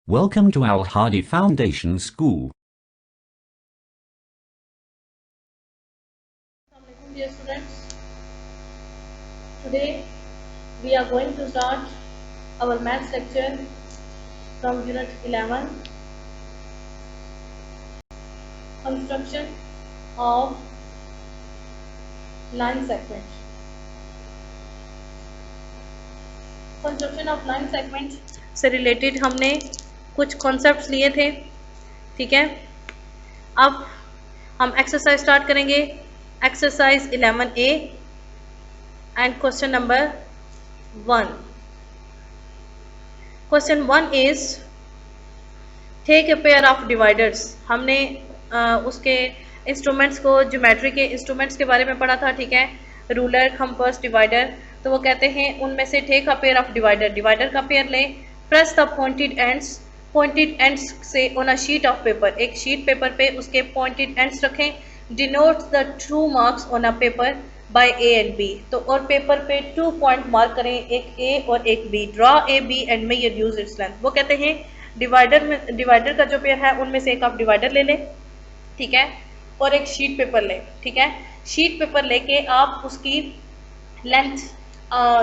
Welcome to Al Hadi Foundation School. Assalamualaikum dear students. Today we are going to start our maths lecture from unit 11, construction of line segment. Construction of line segment से related हमने कुछ concepts लिए थे, ठीक है। अब हम exercise start करेंगे, exercise 11A and question number 1. Question 1 is take a pair of dividers. हमने उसके इंस्ट्रूमेंट्स को, ज्योमेट्री के इंस्ट्रूमेंट्स के बारे में पढ़ा था, ठीक है, रूलर, कंपास, डिवाइडर. तो वो कहते हैं उनमें से take a pair of divider, divider का पेयर लें, प्रेस द पॉइंटेड एंड्स से on a sheet of paper, एक शीट पेपर पे उसके पॉइंटेड एंड्स रखें. Denote the two marks on a paper by A and B. तो और paper पे 2 पॉइंट मार्क करें, एक ए और एक B. Draw A B and measure use its length. वो कहते हैं डिवाइडर का जो पेयर है उनमें से एक आप डिवाइडर ले लें, ठीक है, और एक शीट पेपर लें, ठीक है. शीट पेपर लेके आप उसकी लेंथ,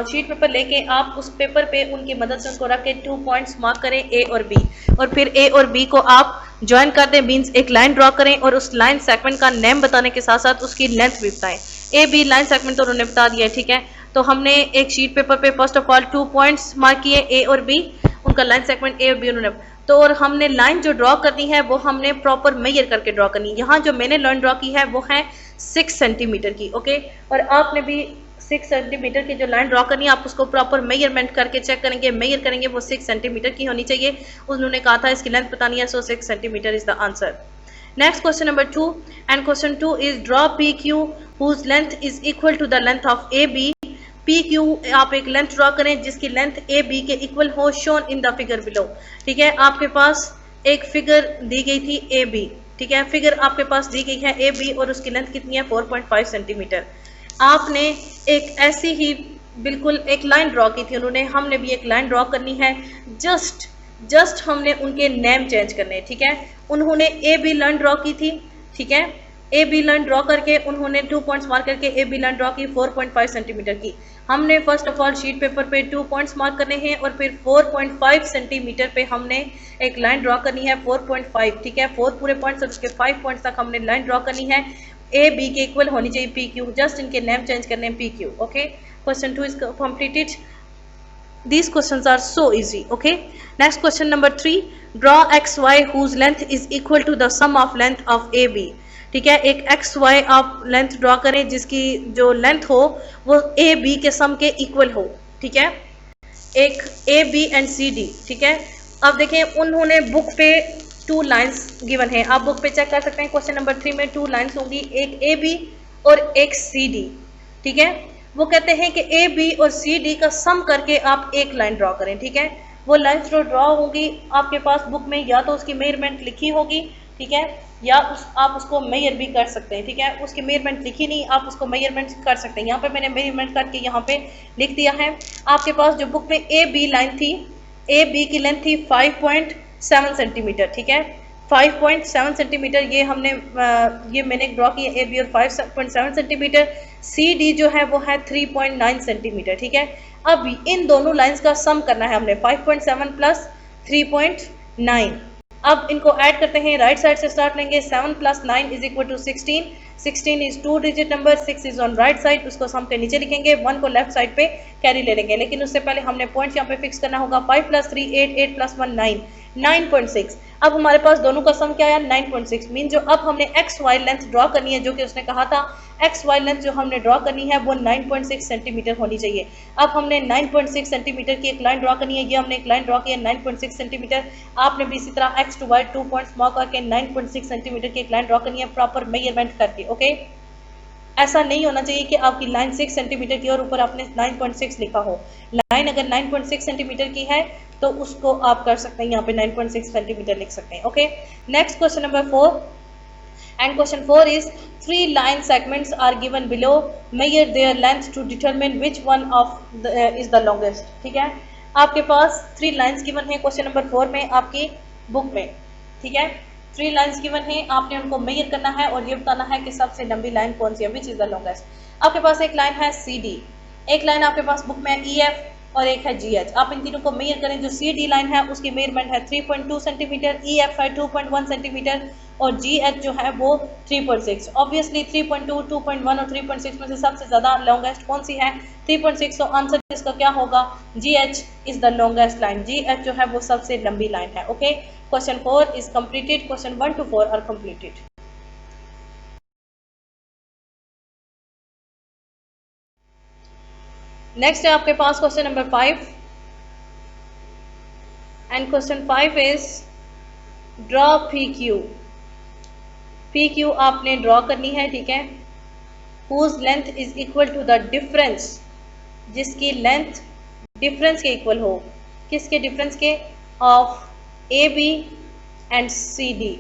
शीट पेपर लेके आप उस पेपर पे उनकी मदद से उनको रख के 2 पॉइंट्स मार्क करें, ए और बी, और फिर ए और बी को आप ज्वाइन कर दें, मीन्स एक लाइन ड्रॉ करें और उस लाइन सेगमेंट का नेम बताने के साथ साथ उसकी लेंथ भी बताएं. ए बी लाइन सेगमेंट तो उन्होंने बता दिया है, ठीक है. तो हमने एक शीट पेपर पे first of all 2 points mark किए, ए और बी, उनका लाइन सेगमेंट ए और बी उन्होंने. तो और हमने लाइन जो ड्रॉ करनी है वो हमने प्रॉपर मेजर करके ड्रॉ करनी है. यहाँ जो मैंने लाइन ड्रॉ की है वो है 6 सेंटीमीटर की, ओके. और आपने भी 6 सेंटीमीटर की जो लाइन ड्रॉ करनी है आप उसको प्रॉपर मेजरमेंट करके चेक करेंगे, मेजर करेंगे, वो 6 सेंटीमीटर की होनी चाहिए. उन्होंने कहा था इसकी लेंथ बतानी है, so 6 centimetre is the answer. Next question number 2 and question 2 is draw P Q whose length is equal to the length of A B. P Q आप एक लेंथ ड्रॉ करें जिसकी लेंथ ए बी के equal हो, shown in the figure below, ठीक है. आपके पास एक फिगर दी गई थी ए बी, ठीक है, फिगर आपके पास दी गई है ए बी और उसकी लेंथ कितनी है 4.5 सेंटीमीटर. आपने एक ऐसी ही बिल्कुल एक लाइन ड्रॉ की थी उन्होंने, हमने भी एक लाइन ड्रॉ करनी है. जस्ट हमने उनके नेम चेंज करने हैं, ठीक है. उन्होंने ए बी लाइन ड्रॉ की थी, ठीक है, ए बी लाइन ड्रॉ करके उन्होंने 2 पॉइंट्स मार्क करके ए बी लाइन ड्रॉ की 4.5 सेंटीमीटर की. हमने first of all sheet paper पे 2 पॉइंट्स मार्क करने हैं और फिर 4.5 सेंटीमीटर पे हमने एक लाइन ड्रॉ करनी है 4.5, ठीक है. 4 पूरे पॉइंट्स और उसके 5 पॉइंट्स तक हमने लाइन ड्रॉ करनी है. ए बी के इक्वल होनी चाहिए पी क्यू, जस्ट इनके नेम चेंज करने हैं P Q, okay. Question 2 is completed. These questions are so easy, okay. Next question number 3, draw xy whose length is equal to the sum of length of AB. ठीक है, एक xy आप length draw करें जिसकी जो length हो वो ए B के सम के इक्वल हो, ठीक है. एक A B and C D, ठीक है. अब देखें उन्होंने बुक पे 2 लाइंस गिवन है, आप बुक पे चेक कर सकते हैं. क्वेश्चन नंबर 3 में 2 लाइंस होंगी, एक ए बी और एक सी डी, ठीक है. वो कहते हैं कि ए बी और सी डी का सम करके आप एक लाइन ड्रॉ करें, ठीक है. वो लाइंस जो ड्रॉ होगी आपके पास बुक में या तो उसकी मेजरमेंट लिखी होगी, ठीक है, या आप उसको मेजर भी कर सकते हैं, ठीक है. उसकी मेजरमेंट लिखी नहीं, आप उसको मेजरमेंट कर सकते हैं. यहाँ पे मैंने मेजरमेंट करके यहाँ पे लिख दिया है. आपके पास जो बुक में ए बी लाइन थी, ए बी की लेंथ थी 5.7 सेंटीमीटर, ठीक है, 5.7 सेंटीमीटर. ये मैंने ड्रॉ किया ए बी और 5.7 सेंटीमीटर. सी डी जो है वो है 3.9 सेंटीमीटर, ठीक है. अब इन दोनों लाइंस का सम करना है हमने, 5.7 प्लस 3.9. अब इनको ऐड करते हैं, राइट साइड से स्टार्ट लेंगे. 7 plus 9 is equal to 16. 16 is 2 digit number, 6 is on right side, उसको सम के नीचे लिखेंगे, 1 को लेफ्ट साइड पे कैरी ले लेंगे. लेकिन उससे पहले हमने पॉइंट्स यहाँ पे फिक्स करना होगा. 5 प्लस 3 8, 8 प्लस 1 9, 9.6. अब हमारे पास दोनों का सम क्या आया 9.6. मीन जो अब हमने एक्स वाई लेंथ ड्रॉ करनी है, जो कि उसने कहा था एक्स वाई लेंथ जो हमने ड्रॉ करनी है वो 9.6 सेंटीमीटर होनी चाहिए. अब हमने 9.6 सेंटीमीटर की एक लाइन ड्रॉ करनी है, ये हमने एक लाइन ड्रॉ की है 9.6 सेंटीमीटर. आपने भी इसी तरह X to Y 2 points mark करके 9.6 सेंटीमीटर की एक लाइन ड्रॉ करनी है प्रॉपर मेजरमेंट करके, ओके. ऐसा नहीं होना चाहिए कि आपकी लाइन 6 सेंटीमीटर की और ऊपर आपने 9.6 लिखा हो. लाइन अगर 9.6 सेंटीमीटर की है तो उसको आप कर सकते हैं, यहाँ पे 9.6 सेंटीमीटर लिख सकते हैं, okay. Next question number 4 and question 4 is 3 line segments are given below, measure their length to determine which one of is the longest, ठीक है. आपके पास 3 लाइन्स गिवन है क्वेश्चन नंबर 4 में आपकी बुक में, ठीक है। 3 लाइन्स गिवन है, आपने उनको मेजर करना है और ये बताना है कि सबसे लंबी लाइन कौन सी है, विच इज द लॉन्गेस्ट। आपके पास एक लाइन है CD, एक लाइन आपके पास बुक में EF और एक है GH। आप इन तीनों को मेजर करें। जो CD लाइन है उसकी मेजरमेंट है 3.2 सेंटीमीटर, EF है 2.1 सेंटीमीटर और GH जो है वो 3.6। ऑब्वियसली 3.2, 2.1 और 3.6 में से सबसे ज़्यादा लॉन्गेस्ट कौन सी है? 3.6। तो आंसर इसका क्या होगा? GH is the longest line. GH जो है वो सबसे लंबी लाइन है। Okay, question 4 is completed. Question 1 to 4 are completed. Next है आपके पास question number 5 and question 5 is draw PQ। PQ आपने ड्रॉ करनी है, ठीक है। Whose length is equal to the difference, जिसकी लेंथ डिफरेंस के इक्वल हो। किसके डिफरेंस के? Of AB and CD।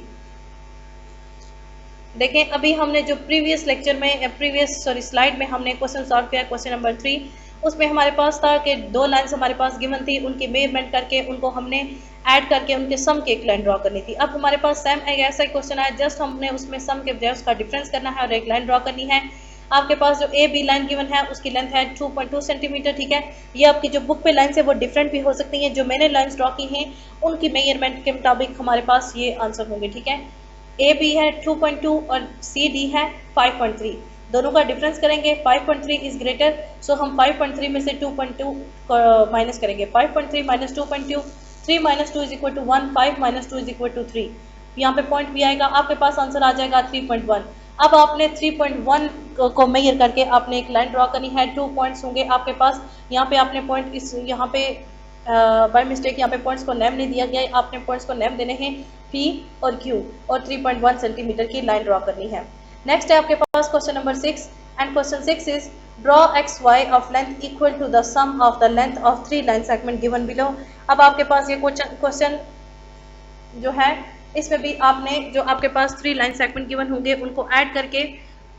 देखें, अभी हमने जो प्रीवियस लेक्चर में स्लाइड में हमने क्वेश्चन सॉल्व किया क्वेश्चन नंबर 3, उसमें हमारे पास था कि 2 लाइन्स हमारे पास गिवन थी, उनकी मेजरमेंट करके उनको हमने ऐड करके उनके सम की एक लाइन ड्रॉ करनी थी। अब हमारे पास सेम एक ऐसा क्वेश्चन है, जस्ट हमने उसमें सम के बजाय उसका डिफरेंस करना है और एक लाइन ड्रॉ करनी है। आपके पास जो AB लाइन गिवन है उसकी लेंथ है 2.2 सेंटीमीटर, ठीक है। ये आपकी जो बुक पे लाइन्स है वो डिफरेंट भी हो सकती हैं। जो मैंने लाइन्स ड्रॉ की हैं उनकी मेजरमेंट के मुताबिक हमारे पास ये आंसर होंगे, ठीक है। AB है 2.2 और CD है 5.3। दोनों का डिफरेंस करेंगे, 5.3 इज ग्रेटर, सो हम 5.3 में से 2.2 माइनस करेंगे। 5.3 minus 2.2, 3 minus 2 is equal to 1, 5 minus 2 is equal to 3। यहाँ पे पॉइंट भी आएगा, आपके पास आंसर आ जाएगा 3.1। अब आपने 3.1 को मेजर करके आपने एक लाइन ड्रॉ करनी है। 2 पॉइंट्स होंगे आपके पास। यहाँ पे आपने पॉइंट यहाँ पे बाय मिस्टेक यहाँ पे पॉइंट्स को नेम नहीं दिया गया है, आपने पॉइंट्स को नेम देने हैं P और Q और 3.1 सेंटीमीटर की लाइन ड्रॉ करनी है। नेक्स्ट है आपके पास question number 6 and question 6 is draw XY of length equal to the sum of the length of 3 line segment given below. अब आपके पास ये क्वेश्चन जो है इसमें भी आपने जो आपके पास 3 लाइन सेगमेंट गिवन होंगे उनको ऐड करके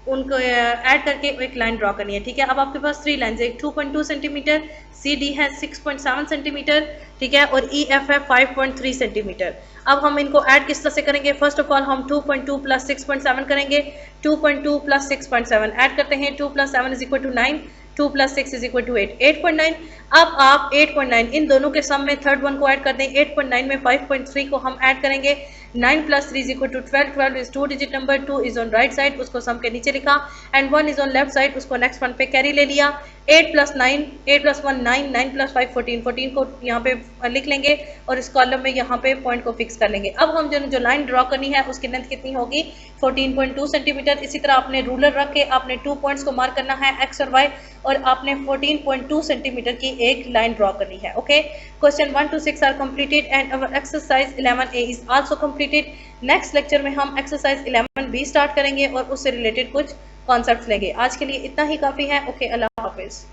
एक लाइन ड्रॉ करनी है, ठीक है। अब आपके पास 3 लाइन है, 2.2 सेंटीमीटर, CD है 6.7 सेंटीमीटर, ठीक है, और EF है 5.3 सेंटीमीटर। अब हम इनको ऐड किस तरह से करेंगे? फर्स्ट ऑफ ऑल हम 2.2 प्लस 6.7 करेंगे। 2.2 प्लस 6.7 ऐड करते हैं, 2 plus 7 is equal to 9, 2 plus 6 is equal to 8, 8.9। अब आप 8.9 इन दोनों के सम में थर्ड वन को ऐड कर दें। 8.9 में 5.3 को हम ऐड करेंगे। 9 plus 3 is equal to 12, 12 is 2 digit number, 2 is on right side, उसको सम के नीचे लिखा, and 1 is on left side, उसको नेक्स्ट वन पे कैरी ले लिया। 8 प्लस 9, 8 प्लस 1 9, 9 प्लस 5 14, 14 को यहाँ पे लिख लेंगे और इस कॉलम में यहाँ पे पॉइंट को फिक्स कर लेंगे। अब हम जो लाइन ड्रॉ करनी है उसकी लेंथ कितनी होगी? 14.2 सेंटीमीटर। इसी तरह आपने रूलर रख के आपने 2 पॉइंट्स को मार्क करना है X और Y और आपने 14.2 सेंटीमीटर की एक लाइन ड्रॉ करनी है। Okay, question 1 to 6 are completed and our exercise 11A is also completed. Next lecture में हम एक्सरसाइज 11B स्टार्ट करेंगे और उससे रिलेटेड कुछ कॉन्सेप्ट्स लेंगे। आज के लिए इतना ही काफ़ी है। ओके, अल्लाह हाफिज़।